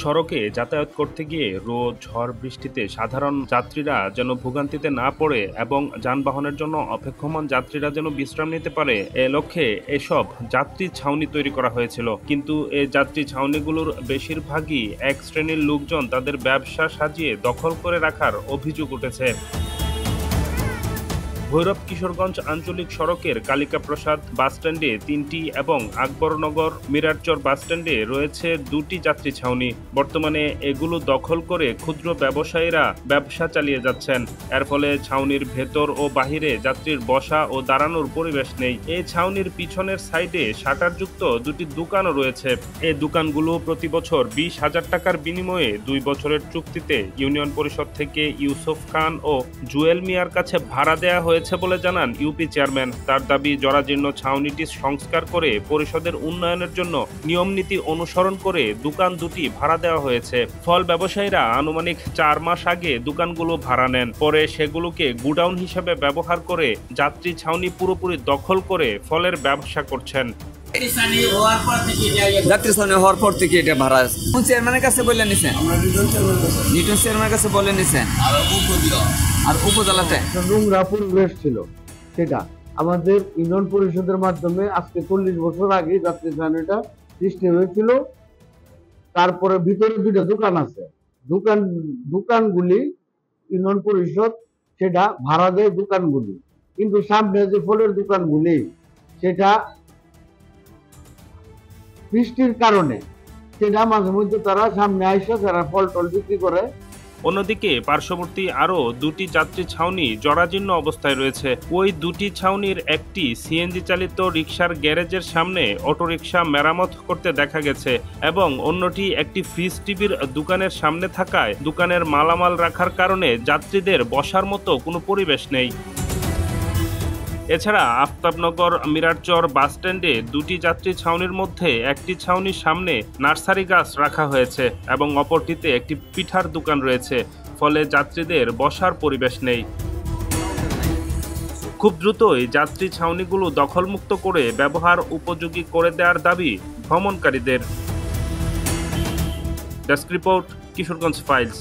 সড়কে যাতায়াত করতে গিয়ে রোদ, ঝড়, বৃষ্টিতে সাধারণ যাত্রীরা যেন ভোগান্তিতে না পড়ে এবং যানবাহনের জন্য অপেক্ষমান যাত্রীরা যেন বিশ্রাম নিতে পারে এ লক্ষ্যে এসব যাত্রী ছাউনি তৈরি করা হয়েছিল। কিন্তু এই যাত্রী ছাউনিগুলোর বেশিরভাগই এক শ্রেণীর লোকজন তাদের ব্যবসা সাজিয়ে দখল করে রাখার অভিযোগ উঠেছে। ভৈরব কিশোরগঞ্জ আঞ্চলিক সড়কের কালিকাপ্রসাদ বাসস্ট্যান্ডে ৩টি এবং আকবরনগর মিরারচর বাসস্ট্যান্ডে রয়েছে ২টি যাত্রী ছাউনি। বর্তমানে এগুলো দখল করে ক্ষুদ্র ব্যবসায়ীরা ব্যবসা চালিয়ে যাচ্ছেন। এর ফলে ছাউনির ভেতর ও বাহিরে যাত্রীর বসা ও দাঁড়ানোর পরিবেশ নেই। এই ছাউনির পিছনের সাইডে শাটারযুক্ত ২টি দোকানও রয়েছে। এই দোকানগুলো প্রতি বছর ২০,০০০ টাকার বিনিময়ে ২ বছরের চুক্তিতে ইউনিয়ন পরিষদ থেকে ইউসুফ খান ও জুয়েল মিয়ার কাছে ভাড়া দেয়া হয়েছে বলে জানান ইউপি চেয়ারম্যান। তার দাবি, জরাজীর্ণ ছাউনিটি সংস্কার করে পরিষদের উন্নয়নের জন্য নিয়মনীতি অনুসরণ করে দোকান দুটি ভাড়া দেওয়া হয়েছে। ফল ব্যবসায়ীরা আনুমানিক ৪ মাস আগে দোকানগুলো ভাড়া নেন, পরে সেগুলোকে গুডাউন হিসেবে ব্যবহার করে যাত্রী ছাউনি পুরোপুরি দখল করে ফলের ব্যবসা করছেন। যাত্রী ছাউনি হওয়ার পর থেকে এটা ভাড়া চেয়ারম্যানের কাছে বলে নিছেন, নিউটন চেয়ারম্যানের কাছে বলে নিছেন, আর উপজেলাতে নোংরা পরিবেশ ছিল। সেটা আমাদের ইউনিয়ন পরিষদের মাধ্যমে আজকে ৪০ বছর আগে যাত্রী ছাউনিটা সৃষ্টি হয়েছিল। তারপরে ভিতরে 2টা দোকান আছে, দোকানগুলি ইউনিয়ন পরিষদ সেটা ভাড়া দেয় দোকানগুলি, কিন্তু সামনে যে ফলের দোকানগুলি সেটা বৃষ্টির কারণে সেটা মাঝে মধ্যে তারা সামনে আইসা তারা ফল টল বিক্রি করে। অন্যদিকে পার্শ্ববর্তী আরও 2টি যাত্রী ছাউনি জরাজীর্ণ অবস্থায় রয়েছে। ওই 2টি ছাউনির একটি সিএনজি চালিত রিকশার গ্যারেজের সামনে অটোরিকশা মেরামত করতে দেখা গেছে এবং অন্যটি একটি ফ্রিজ টিভির দোকানের সামনে থাকায় দোকানের মালামাল রাখার কারণে যাত্রীদের বসার মতো কোনো পরিবেশ নেই। এছাড়া আফতাবনগর মিরারচর বাসস্ট্যান্ডে 2টি যাত্রী ছাউনির মধ্যে একটি ছাউনির সামনে নার্সারি গাছ রাখা হয়েছে এবং অপরটিতে একটি পিঠার দোকান রয়েছে, ফলে যাত্রীদের বসার পরিবেশ নেই। খুব দ্রুতই যাত্রী ছাউনিগুলো দখলমুক্ত করে ব্যবহার উপযোগী করে দেওয়ার দাবি ভ্রমণকারীদের। Desk report, Kishoreganj files.